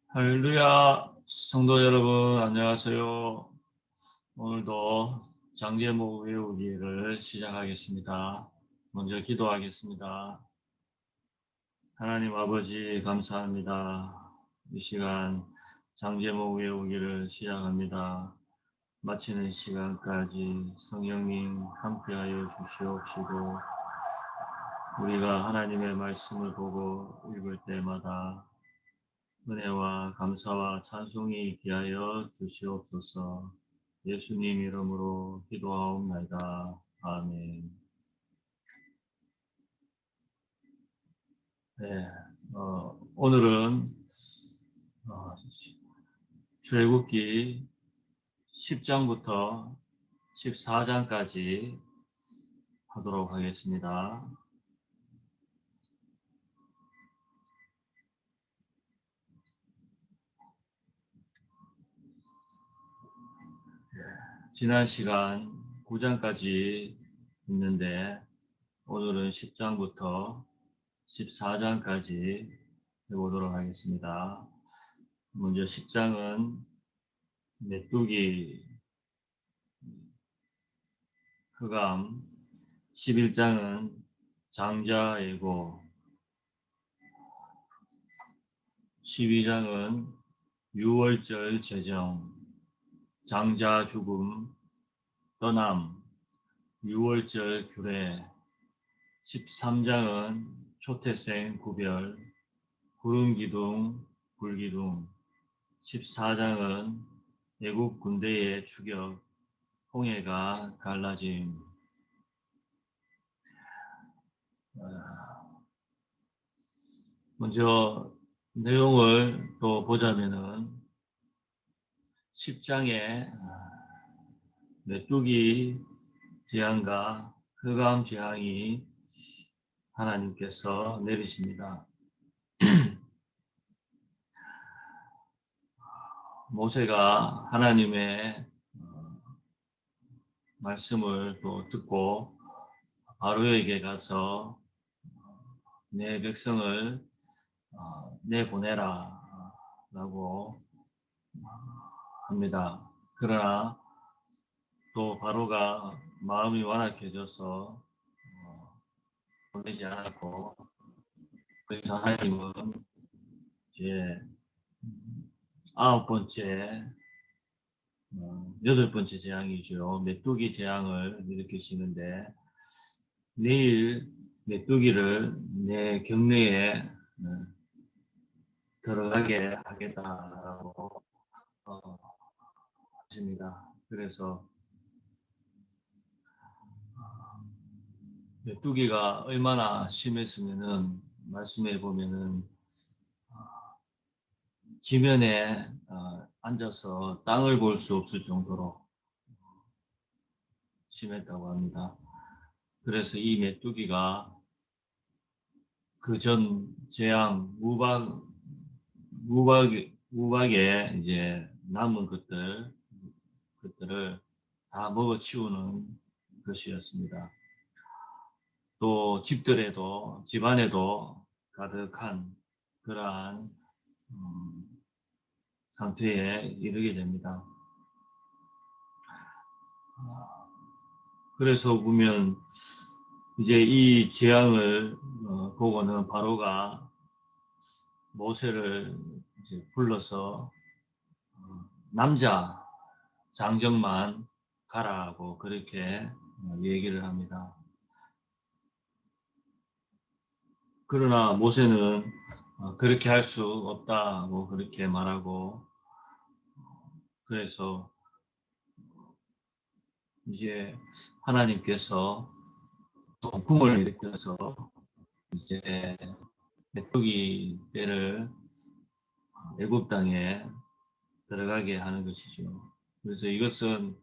할렐루야, 성도 여러분, 안녕하세요. 오늘도 장제목 외우기를 시작하겠습니다. 먼저 기도하겠습니다. 하나님 아버지, 감사합니다. 이 시간 장제목 외우기를 시작합니다. 마치는 시간까지 성령님 함께하여 주시옵시고, 우리가 하나님의 말씀을 보고 읽을 때마다 은혜와 감사와 찬송이 있게 하여 주시옵소서. 예수님 이름으로 기도하옵나이다. 아멘. 네, 오늘은 출애굽기 10장부터 14장까지 하도록 하겠습니다. 지난 시간 9장까지 있는데 오늘은 10장부터 14장까지 해보도록 하겠습니다. 먼저 10장은 메뚜기 흑암, 11장은 장자예고, 12장은 유월절 제정, 장자 죽음, 떠남, 유월절 규례, 13장은 초태생 구별, 구름기둥, 불기둥, 14장은 애국 군대의 추격, 홍해가 갈라짐. 먼저 내용을 또 보자면은 10장에 메뚜기 재앙과 흑암 재앙이 하나님께서 내리십니다. 모세가 하나님의 말씀을 또 듣고 바로에게 가서 내 백성을 내보내라 라고 합니다. 그러나 또 바로가 마음이 완악해져서 보내지 않았고, 그래서 하나님은 이제 9번째, 8번째 재앙이죠. 메뚜기 재앙을 일으키시는데, 내일 메뚜기를 내 경내에 들어가게 하겠다라고 하십니다. 그래서 메뚜기가 얼마나 심했으면은 말씀해 보면은 지면에 앉아서 땅을 볼 수 없을 정도로 심했다고 합니다. 그래서 이 메뚜기가 그 전 재앙 우박에 이제 남은 것들을 다 먹어치우는 것이었습니다. 또 집안에도 가득한 그러한 상태에 이르게 됩니다. 그래서 보면 이제 이 재앙을 보고는 바로가 모세를 이제 불러서 남자 장정만 가라고 그렇게 얘기를 합니다. 그러나 모세는 그렇게 할 수 없다고 그렇게 말하고, 그래서 이제 하나님께서 동풍을 일으켜서 이제 메뚜기 떼를 애굽 땅에 들어가게 하는 것이죠. 그래서 이것은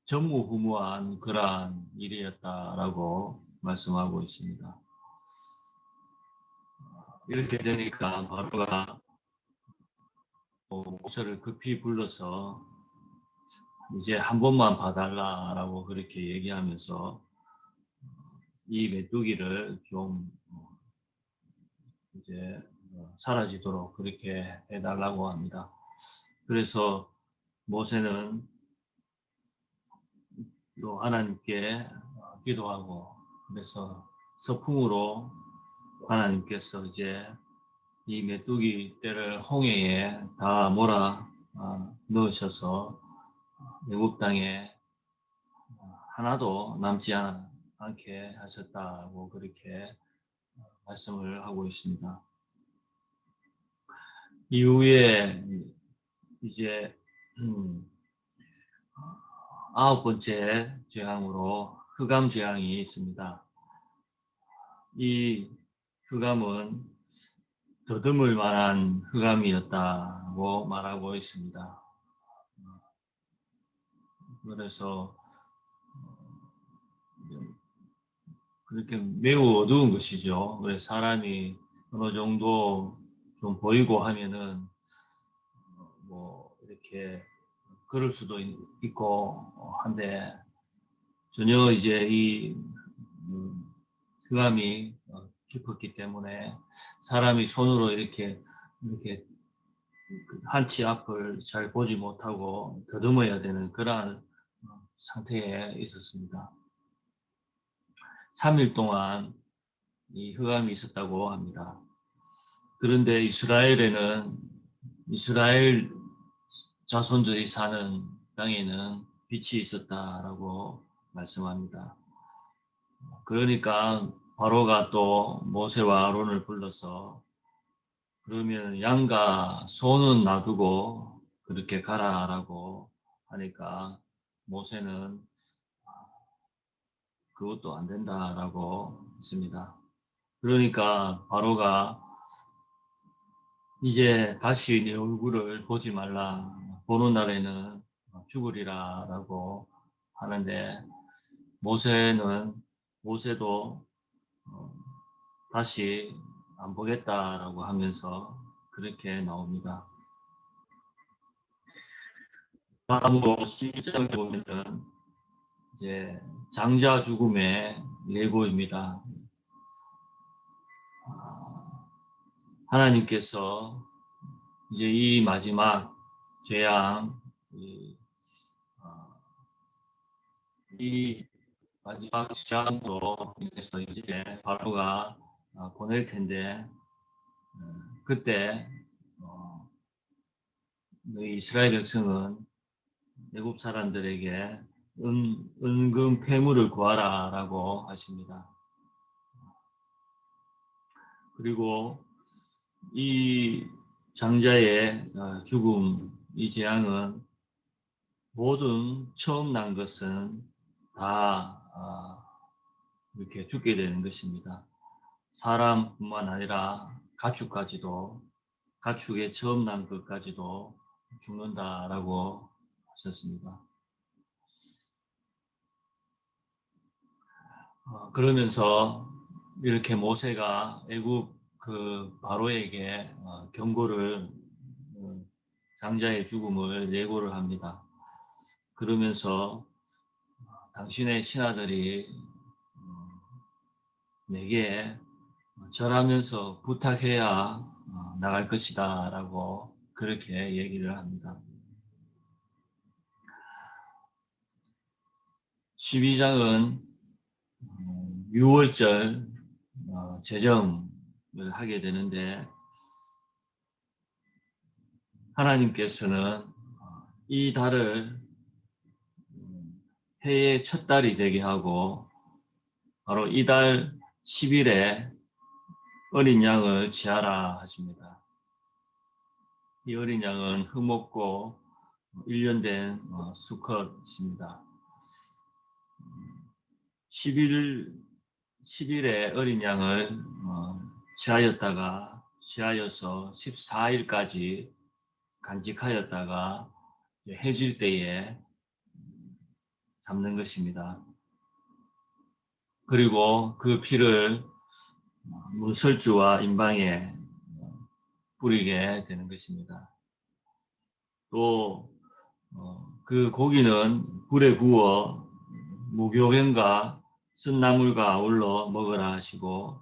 전무후무한 그러한 일이었다라고 말씀하고 있습니다. 이렇게 되니까 바로가 모세를 급히 불러서 이제 한 번만 봐달라라고 그렇게 얘기하면서 이 메뚜기를 좀 이제 사라지도록 그렇게 해달라고 합니다. 그래서 모세는 또 하나님께 기도하고, 그래서 서풍으로 하나님께서 이제 이 메뚜기 떼를 홍해에 다 몰아 넣으셔서 애굽 땅에 하나도 남지 않게 하셨다고 그렇게 말씀을 하고 있습니다. 이후에 이제 9번째 재앙으로 흑암 재앙이 있습니다. 이 흑암은 더듬을 만한 흑암이었다고 말하고 있습니다. 그래서 그렇게 매우 어두운 것이죠. 그래서 사람이 어느 정도 좀 보이고 하면은 뭐 이렇게 그럴 수도 있고 한데, 전혀 이제 이 흑암이 깊었기 때문에 사람이 손으로 이렇게 한 치 앞을 잘 보지 못하고 더듬어야 되는 그러한 상태에 있었습니다. 3일 동안 이 흑암이 있었다고 합니다. 그런데 이스라엘 자손들이 사는 땅에는 빛이 있었다라고 말씀합니다. 그러니까 바로가 또 모세와 아론을 불러서, 그러면 양과 소는 놔두고 그렇게 가라라고 하니까 모세는 그것도 안 된다라고 했습니다. 그러니까 바로가 이제 다시 내 얼굴을 보지 말라, 보는 날에는 죽으리라라고 하는데, 모세도 다시 안 보겠다라고 하면서 그렇게 나옵니다. 다음으로 12장에 보면은 이제 장자 죽음의 예고입니다. 하나님께서 이제 이 마지막 재앙, 이 마지막 재앙으로 인해서 이제 바로가 보낼 텐데, 그때 이스라엘 백성은 애굽 사람들에게 은금 폐물을 구하라라고 하십니다. 그리고 이 장자의 죽음, 이 재앙은 모든 처음 난 것은 다 이렇게 죽게 되는 것입니다. 사람뿐만 아니라 가축의 처음 난 것까지도 죽는다라고 하셨습니다. 그러면서 이렇게 모세가 애굽 그 바로에게 경고를, 장자의 죽음을 예고를 합니다. 그러면서 당신의 신하들이 내게 절하면서 부탁해야 나갈 것이다 라고 그렇게 얘기를 합니다. 12장은 6월절 제정을 하게 되는데, 하나님께서는 이 달을 해의 첫 달이 되게 하고, 바로 이달 10일에 어린 양을 제하라 하십니다. 이 어린 양은 흙먹고 1년 된 수컷입니다. 10일에 어린 양을 제하여서 14일까지 간직하였다가 해질 때에 잡는 것입니다. 그리고 그 피를 문설주와 임방에 뿌리게 되는 것입니다. 또 그 고기는 불에 구워 무교병과 쓴나물과 아울러 먹으라 하시고,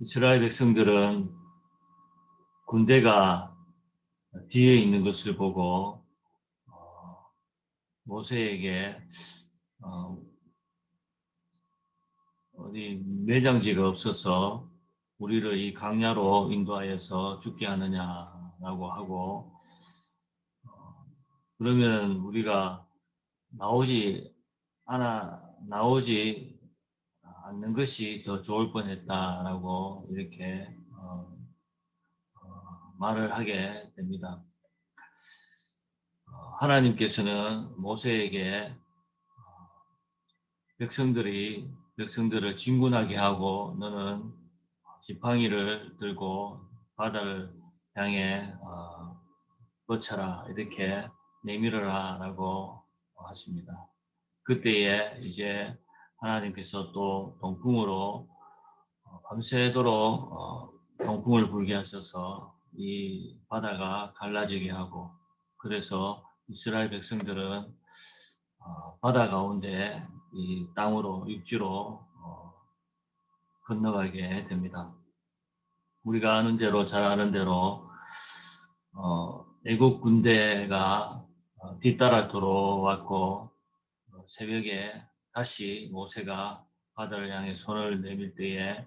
이스라엘 백성들은 군대가 뒤에 있는 것을 보고 모세에게 어디 매장지가 없어서 우리를 이 강야로 인도하여서 죽게 하느냐라고 하고 그러면 우리가 나오지 않는 것이 더 좋을 뻔했다라고 이렇게 말을 하게 됩니다. 하나님께서는 모세에게 백성들을 진군하게 하고 너는 지팡이를 들고 바다를 향해 뻗쳐라 이렇게 내밀어라라고 하십니다. 그때에 이제 하나님께서 또 동풍으로 밤새도록 동풍을 불게 하셔서 이 바다가 갈라지게 하고 그래서 이스라엘 백성들은 바다 가운데 이 땅으로 육지로 건너가게 됩니다. 우리가 아는 대로 잘 아는 대로 애국 군대가 뒤따라 들어왔고 새벽에 다시 모세가 바다를 향해 손을 내밀 때에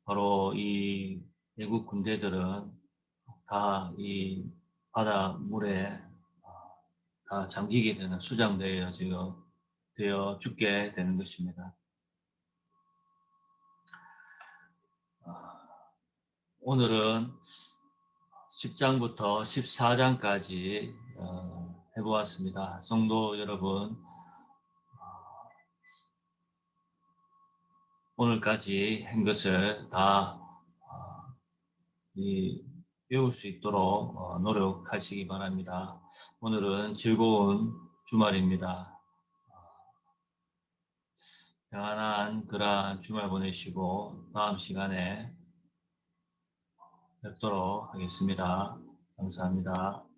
바로 이 애국 군대들은 다 이 바다 물에 다 잠기게 되는 수장되어 되어 죽게 되는 것입니다. 오늘은 10장부터 14장까지 해보았습니다. 성도 여러분, 오늘까지 한 것을 다 배울 수 있도록 노력하시기 바랍니다. 오늘은 즐거운 주말입니다. 평안한 그러한 주말 보내시고 다음 시간에 뵙도록 하겠습니다. 감사합니다.